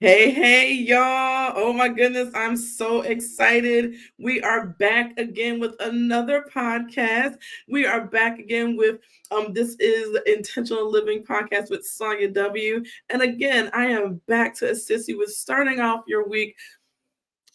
Hey, y'all. Oh my goodness, I'm so excited. We are back again with another podcast. We are back again with this is the Intentional Living Podcast with SonjaW. And again, I am back to assist you with starting off your week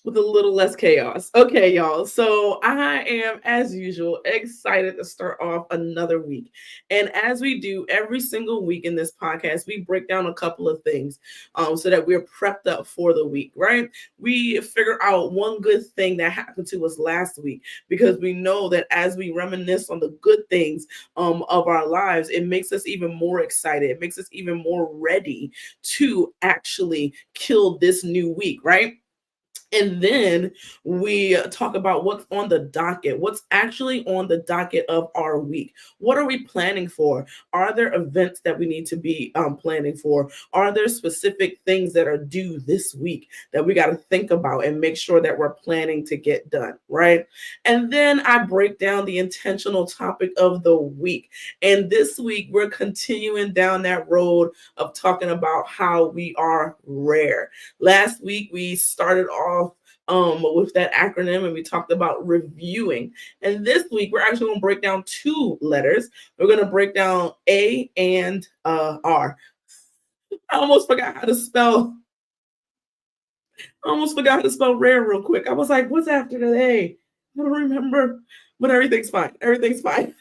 with a little less chaos. Okay, y'all. So I am, as usual, excited to start off another week. And as we do every single week in this podcast, we break down a couple of things so that we're prepped up for the week, right? We figure out one good thing that happened to us last week because we know that as we reminisce on the good things of our lives, it makes us even more excited. It makes us even more ready to actually kill this new week, right? And then we talk about what's on the docket, what's actually on the docket of our week. What are we planning for? Are there events that we need to be planning for? Are there specific things that are due this week that we got to think about and make sure that we're planning to get done, right? And then I break down the intentional topic of the week. And this week, we're continuing down that road of talking about how we are rare. Last week, we started off with that acronym and we talked about reviewing. And this week, we're actually going to break down two letters. We're going to break down A and R. I almost forgot how to spell. I almost forgot how to spell rare real quick. I was like, what's after the A? I don't remember, but everything's fine. Everything's fine.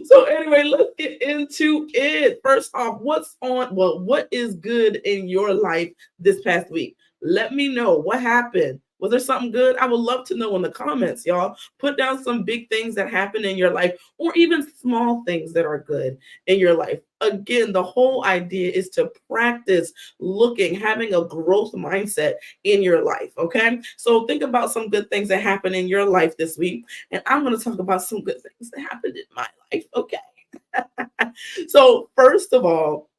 So anyway, let's get into it. First off, what is good in your life this past week? Let me know what happened. Was there something good? I would love to know in the comments, y'all. Put down some big things that happened in your life or even small things that are good in your life. Again, the whole idea is to practice having a growth mindset in your life, okay? So think about some good things that happened in your life this week, and I'm going to talk about some good things that happened in my life, okay? So first of all,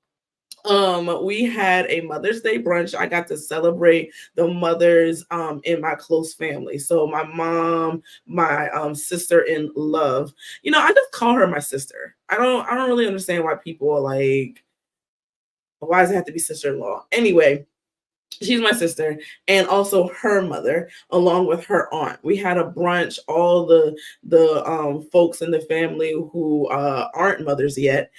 we had a Mother's Day brunch. I got to celebrate the mothers in my close family. So my mom, my sister in love. I just call her my sister. I don't really understand why people are like, why does it have to be sister-in-law? Anyway, she's my sister and also her mother along with her aunt. We had a brunch. All the folks in the family who aren't mothers yet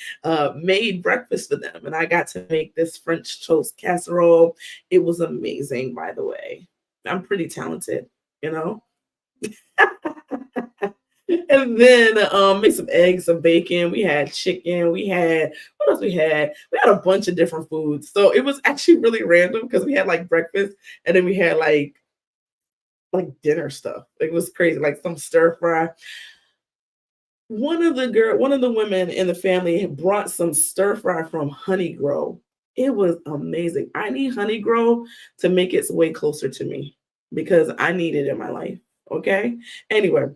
made breakfast for them, and I got to make this French toast casserole. It was amazing, by the way. I'm pretty talented, you know. And then make some eggs, some bacon. We had chicken. We had what else? We had a bunch of different foods. So it was actually really random because we had like breakfast and then we had like dinner stuff. It was crazy, like some stir fry. One of the women in the family had brought some stir fry from Honey Grow. It was amazing. I need Honey Grow to make its way closer to me because I need it in my life. Okay. Anyway,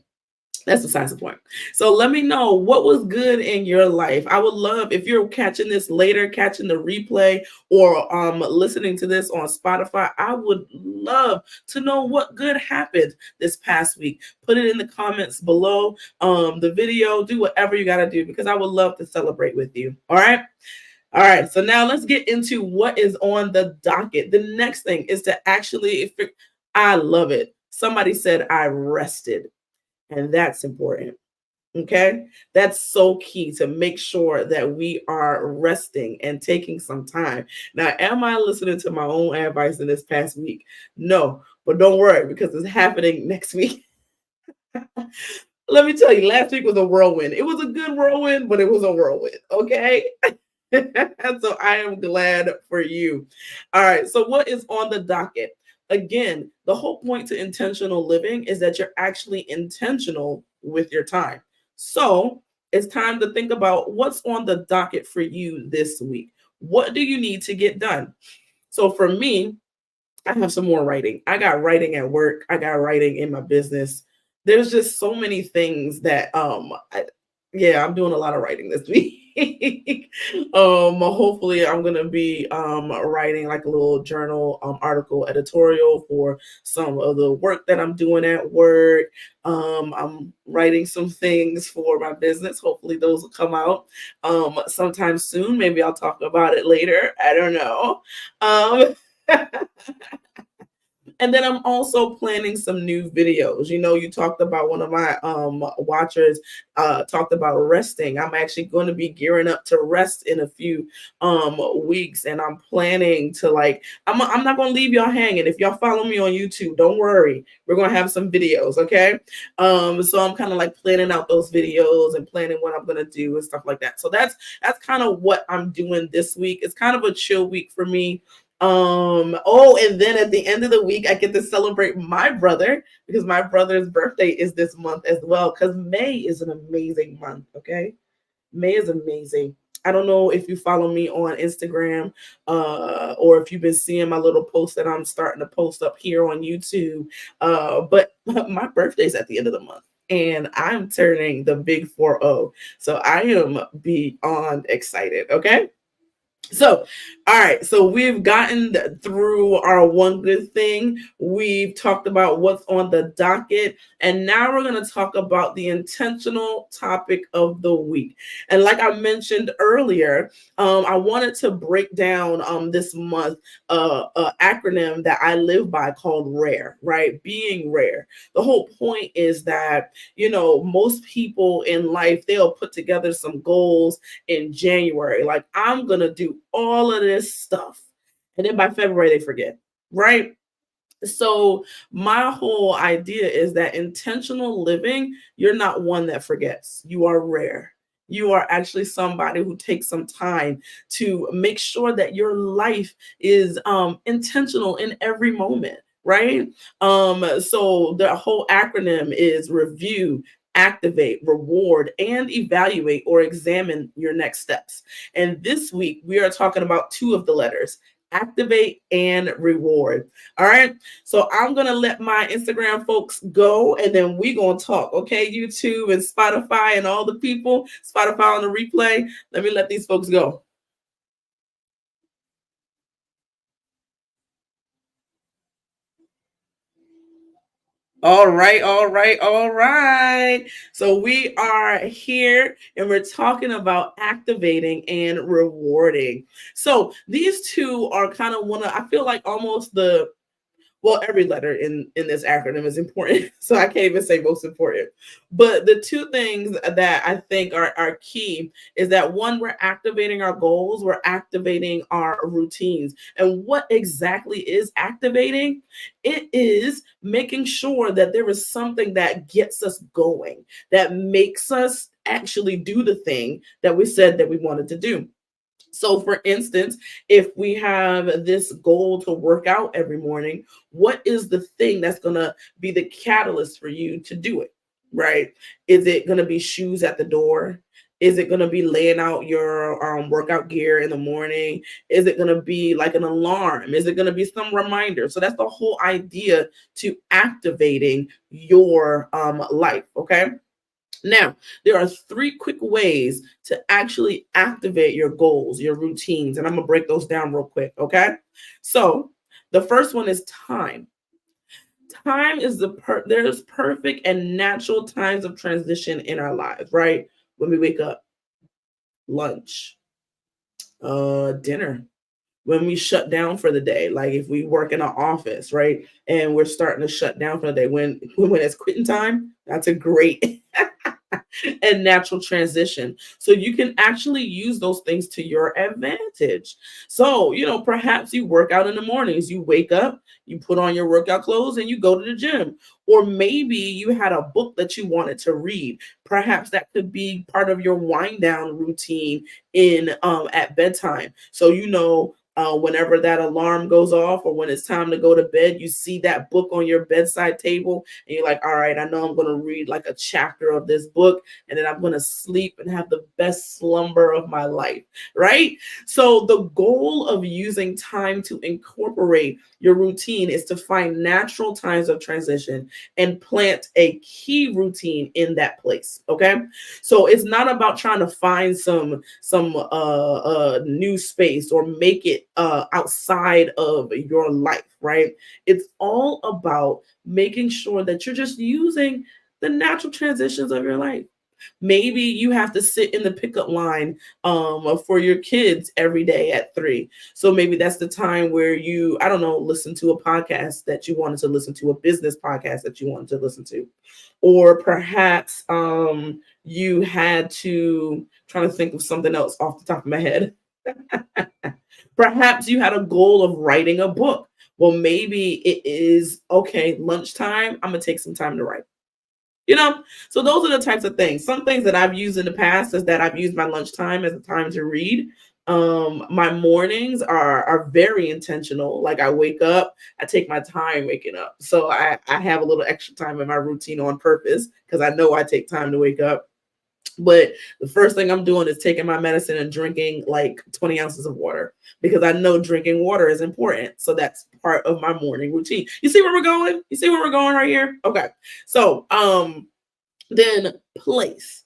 that's besides the point. So let me know what was good in your life. I would love if you're catching this later, catching the replay, or listening to this on Spotify. I would love to know what good happened this past week. Put it in the comments below the video. Do whatever you got to do because I would love to celebrate with you. All right. All right. So now let's get into what is on the docket. The next thing is to actually, I love it. Somebody said I rested. And that's important. Okay. That's so key to make sure that we are resting and taking some time. Now, am I listening to my own advice in this past week? No, but don't worry because it's happening next week. Let me tell you, last week was a whirlwind. It was a good whirlwind, but it was a whirlwind. Okay. So I am glad for you. All right. So, what is on the docket? Again, the whole point to intentional living is that you're actually intentional with your time. So, it's time to think about what's on the docket for you this week. What do you need to get done? So, for me, I have some more writing. I got writing at work, I got writing in my business. There's just so many things that, yeah, I'm doing a lot of writing this week. Hopefully I'm gonna be writing like a little journal article editorial for some of the work that I'm doing at work. I'm writing some things for my business. Hopefully those will come out sometime soon. Maybe I'll talk about it later. I don't know. Um, and then I'm also planning some new videos. You know, you talked about, one of my watchers talked about resting. I'm actually going to be gearing up to rest in a few weeks, and I'm planning to, like, I'm not going to leave y'all hanging. If y'all follow me on YouTube, don't worry, we're going to have some videos, okay? So I'm kind of like planning out those videos and planning what I'm going to do and stuff like that. So that's kind of what I'm doing this week. It's kind of a chill week for me. And then at the end of the week, I get to celebrate my brother, because my brother's birthday is this month as well, because May is an amazing month. Okay, May is amazing. I don't know if you follow me on Instagram, or if you've been seeing my little posts that I'm starting to post up here on YouTube, but my birthday's at the end of the month, and I'm turning the big 40. So I am beyond excited. Okay. So, all right. So we've gotten through our one good thing. We've talked about what's on the docket. And now we're going to talk about the intentional topic of the week. And like I mentioned earlier, I wanted to break down this month an acronym that I live by called RARE, right? Being rare. The whole point is that, you know, most people in life, they'll put together some goals in January. Like, I'm going to do all of this stuff. And then by February, they forget, right? So my whole idea is that intentional living, you're not one that forgets. You are rare. You are actually somebody who takes some time to make sure that your life is intentional in every moment, right? So the whole acronym is review, activate, reward, and evaluate or examine your next steps. And this week, we are talking about two of the letters: activate and reward. All right. So I'm going to let my Instagram folks go, and then we're going to talk. Okay. YouTube and Spotify and all the people, Spotify on the replay. Let me let these folks go. All right, all right, all right. So we are here and we're talking about activating and rewarding. So these two are kind of one of, I feel like, almost the, well, every letter in this acronym is important, so I can't even say most important. But the two things that I think are key is that, one, we're activating our goals, we're activating our routines. And what exactly is activating? It is making sure that there is something that gets us going, that makes us actually do the thing that we said that we wanted to do. So, for instance, if we have this goal to work out every morning, what is the thing that's going to be the catalyst for you to do it, right? Is it going to be shoes at the door? Is it going to be laying out your workout gear in the morning? Is it going to be like an alarm? Is it going to be some reminder? So, that's the whole idea to activating your life, okay? Now, there are three quick ways to actually activate your goals, your routines, and I'm going to break those down real quick, okay? So, the first one is time. Time is there's perfect and natural times of transition in our lives, right? When we wake up, lunch, dinner, when we shut down for the day, like if we work in an office, right? And we're starting to shut down for the day, when it's quitting time, that's a great and natural transition. So you can actually use those things to your advantage. So, you know, perhaps you work out in the mornings, you wake up, you put on your workout clothes and you go to the gym. Or maybe you had a book that you wanted to read. Perhaps that could be part of your wind down routine in at bedtime. So, you know, whenever that alarm goes off or when it's time to go to bed, you see that book on your bedside table and you're like, all right, I know I'm going to read like a chapter of this book and then I'm going to sleep and have the best slumber of my life, right? So the goal of using time to incorporate your routine is to find natural times of transition and plant a key routine in that place. Okay. So it's not about trying to find some new space or make it outside of your life, right? It's all about making sure that you're just using the natural transitions of your life. Maybe you have to sit in the pickup line for your kids every day at 3. So maybe that's the time where you, I don't know, listen to a podcast that you wanted to listen to, a business podcast that you wanted to listen to. Or perhaps you had to, trying to think of something else off the top of my head. Perhaps you had a goal of writing a book. Well, maybe it is, okay, lunchtime, I'm going to take some time to write. So those are the types of things. Some things that I've used in the past is that I've used my lunchtime as a time to read. My mornings are very intentional. Like I wake up, I take my time waking up. So I have a little extra time in my routine on purpose because I know I take time to wake up. But the first thing I'm doing is taking my medicine and drinking like 20 ounces of water because I know drinking water is important. So that's part of my morning routine. You see where we're going? You see where we're going right here? Okay. So then place.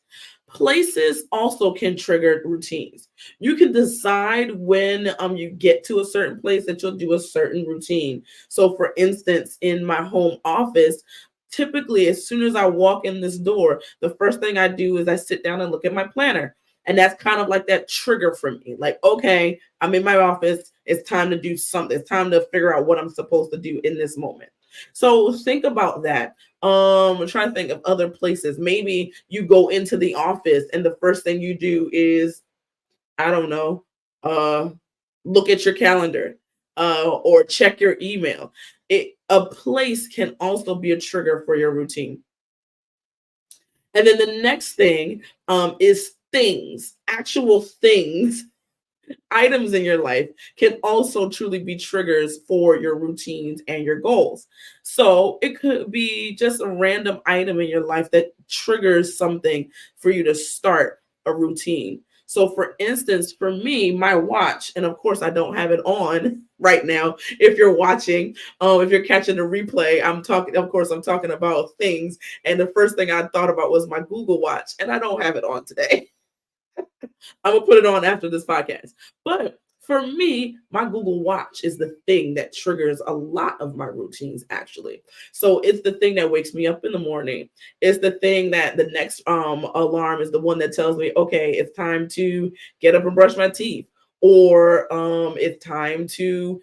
Places also can trigger routines. You can decide when you get to a certain place that you'll do a certain routine. So for instance, in my home office, typically as soon as I walk in this door, the first thing I do is I sit down and look at my planner. And that's kind of like that trigger for me. Like, okay, I'm in my office. It's time to do something. It's time to figure out what I'm supposed to do in this moment. So think about that. I'm trying to think of other places. Maybe you go into the office and the first thing you do is, I don't know, look at your calendar or check your email. A place can also be a trigger for your routine. And then the next thing is things, actual things, items in your life can also truly be triggers for your routines and your goals. So it could be just a random item in your life that triggers something for you to start a routine. So for instance, for me, my watch, and of course I don't have it on right now. If you're watching, if you're catching the replay, I'm talking about things. And the first thing I thought about was my Google Watch, and I don't have it on today. I'm gonna put it on after this podcast. But for me, my Google Watch is the thing that triggers a lot of my routines, actually. So it's the thing that wakes me up in the morning. It's the thing that the next alarm is the one that tells me, okay, it's time to get up and brush my teeth, or it's time to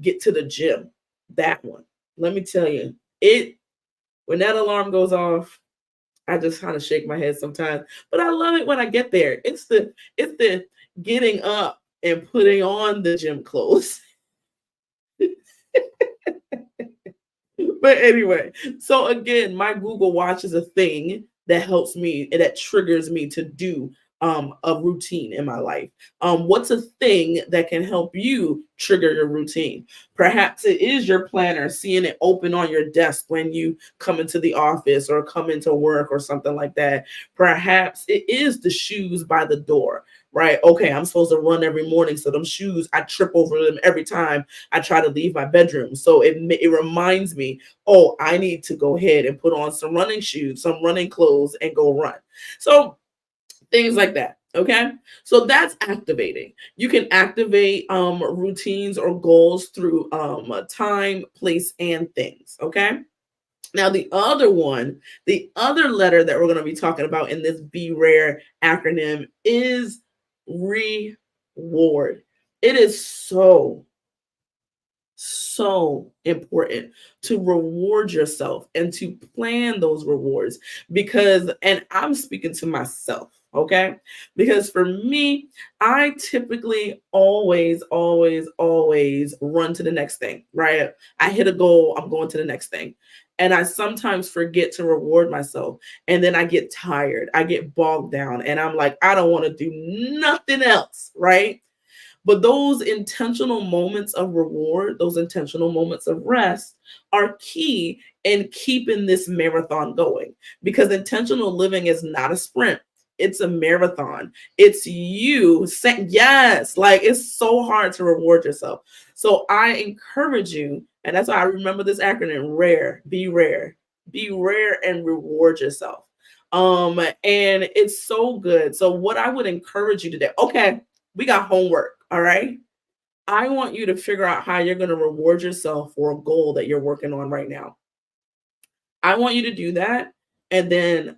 get to the gym. That one. Let me tell you, when that alarm goes off, I just kind of shake my head sometimes, but I love it when I get there. It's the getting up and putting on the gym clothes. But anyway, so again, my Google Watch is a thing that helps me, that triggers me to do a routine in my life. What's a thing that can help you trigger your routine? Perhaps it is your planner, seeing it open on your desk when you come into the office or come into work or something like that. Perhaps it is the shoes by the door, right? Okay, I'm supposed to run every morning, so them shoes, I trip over them every time I try to leave my bedroom. So it reminds me, oh, I need to go ahead and put on some running shoes, some running clothes, and go run. So things like that. Okay. So that's activating. You can activate routines or goals through time, place, and things. Okay. Now, the other letter that we're going to be talking about in this Be Rare acronym is reward. It is so important to reward yourself and to plan those rewards, because, and I'm speaking to myself, okay? Because for me, I typically always run to the next thing, right? I hit a goal, I'm going to the next thing. And I sometimes forget to reward myself. And then I get tired, I get bogged down, and I'm like, I don't want to do nothing else, right? But those intentional moments of reward, those intentional moments of rest are key in keeping this marathon going, because intentional living is not a sprint. It's a marathon. It's you saying yes. Like, it's so hard to reward yourself. So I encourage you, and that's why I remember this acronym: rare, be rare and reward yourself. And it's so good. So what I would encourage you to do, okay, we got homework. All right. I want you to figure out how you're going to reward yourself for a goal that you're working on right now. I want you to do that. And then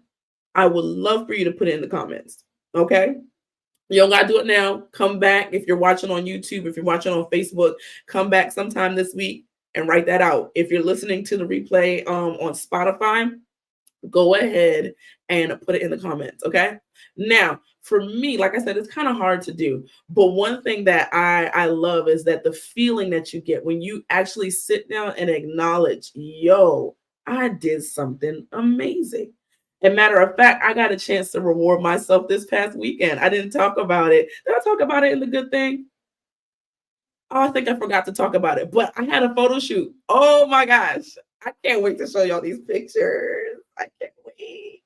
I would love for you to put it in the comments. Okay. You don't got to do it now. Come back. If you're watching on YouTube, if you're watching on Facebook, come back sometime this week and write that out. If you're listening to the replay on Spotify, go ahead and put it in the comments. Okay. Now, for me, like I said, it's kind of hard to do. But one thing that I love is that the feeling that you get when you actually sit down and acknowledge, yo, I did something amazing. And matter of fact, I got a chance to reward myself this past weekend. I didn't talk about it. Did I talk about it in the good thing? Oh, I think I forgot to talk about it, but I had a photo shoot. Oh my gosh. I can't wait to show y'all these pictures. I can't wait.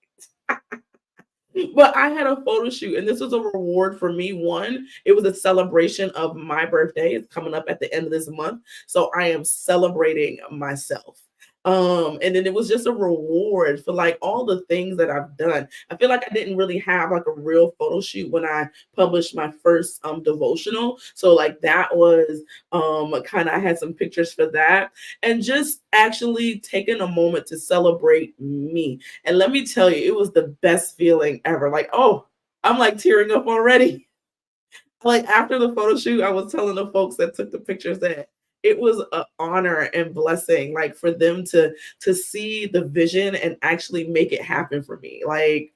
But I had a photo shoot, and this was a reward for me. One, it was a celebration of my birthday. It's coming up at the end of this month. So I am celebrating myself. And then it was just a reward for like all the things that I've done. I feel like I didn't really have like a real photo shoot when I published my first devotional. So like that was kind of, I had some pictures for that, and just actually taking a moment to celebrate me. And let me tell you, it was the best feeling ever. Like, oh, I'm like tearing up already. Like after the photo shoot, I was telling the folks that took the pictures that it was an honor and blessing, like for them to see the vision and actually make it happen for me. Like,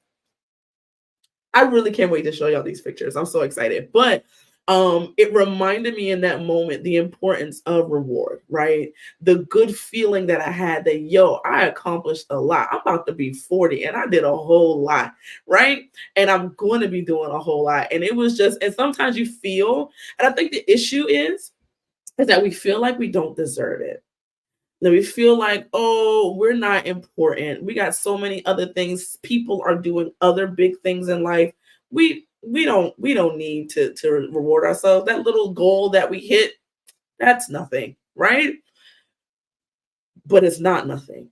I really can't wait to show y'all these pictures. I'm so excited. But it reminded me in that moment the importance of reward, right? The good feeling that I had that, yo, I accomplished a lot. I'm about to be 40 and I did a whole lot, right? And I'm going to be doing a whole lot. And it was just, and sometimes you feel, and I think the issue is that we feel like we don't deserve it. That we feel like, oh, we're not important. We got so many other things. People are doing other big things in life. We don't need to reward ourselves. That little goal that we hit, that's nothing, right? But it's not nothing.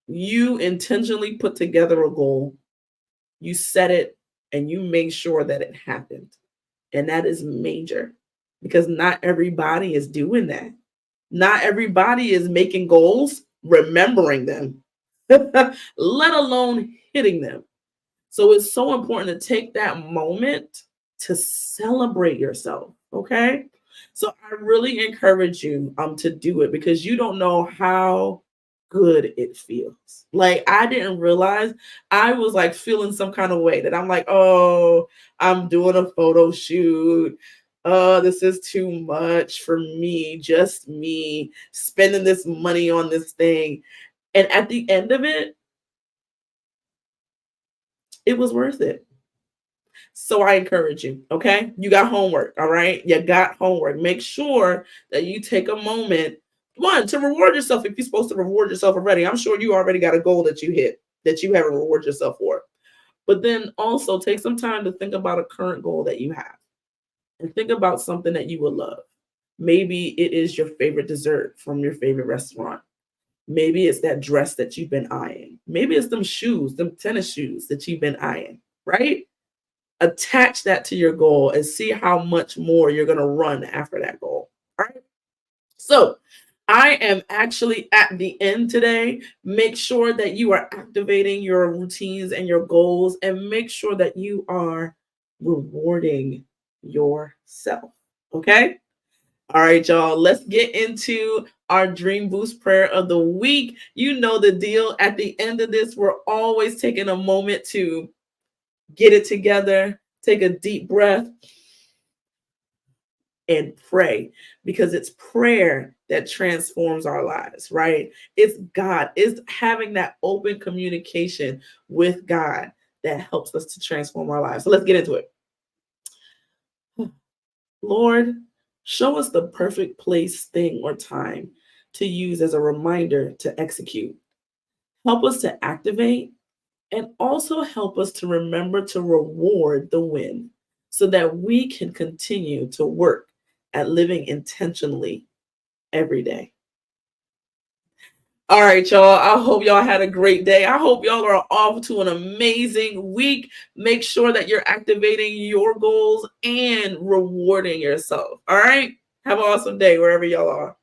You intentionally put together a goal, you set it, and you make sure that it happened. And that is major, because not everybody is doing that. Not everybody is making goals, remembering them, let alone hitting them. So it's so important to take that moment to celebrate yourself. Okay. So I really encourage you to do it, because you don't know how good it feels. Like, I didn't realize, I was like feeling some kind of way that I'm like, oh, I'm doing a photo shoot. Oh, this is too much for me, just me spending this money on this thing. And at the end of it, it was worth it. So I encourage you, okay? You got homework, all right? You got homework. Make sure that you take a moment, one, to reward yourself if you're supposed to reward yourself already. I'm sure you already got a goal that you hit that you haven't rewarded yourself for. But then also take some time to think about a current goal that you have, and think about something that you would love. Maybe it is your favorite dessert from your favorite restaurant. Maybe it's that dress that you've been eyeing. Maybe it's them shoes, them tennis shoes that you've been eyeing, right? Attach that to your goal and see how much more you're going to run after that goal. All right. So I am actually at the end today. Make sure that you are activating your routines and your goals, and make sure that you are rewarding yourself. Okay. All right, y'all, let's get into our Dream Boost Prayer of the week. You know the deal. At the end of this, we're always taking a moment to get it together, take a deep breath, and pray, because it's prayer that transforms our lives, right? It's God, it's having that open communication with God that helps us to transform our lives. So let's get into it. Lord, show us the perfect place, thing, or time to use as a reminder to execute. Help us to activate and also help us to remember to reward the win so that we can continue to work at living intentionally every day. All right, y'all. I hope y'all had a great day. I hope y'all are off to an amazing week. Make sure that you're activating your goals and rewarding yourself. All right. Have an awesome day wherever y'all are.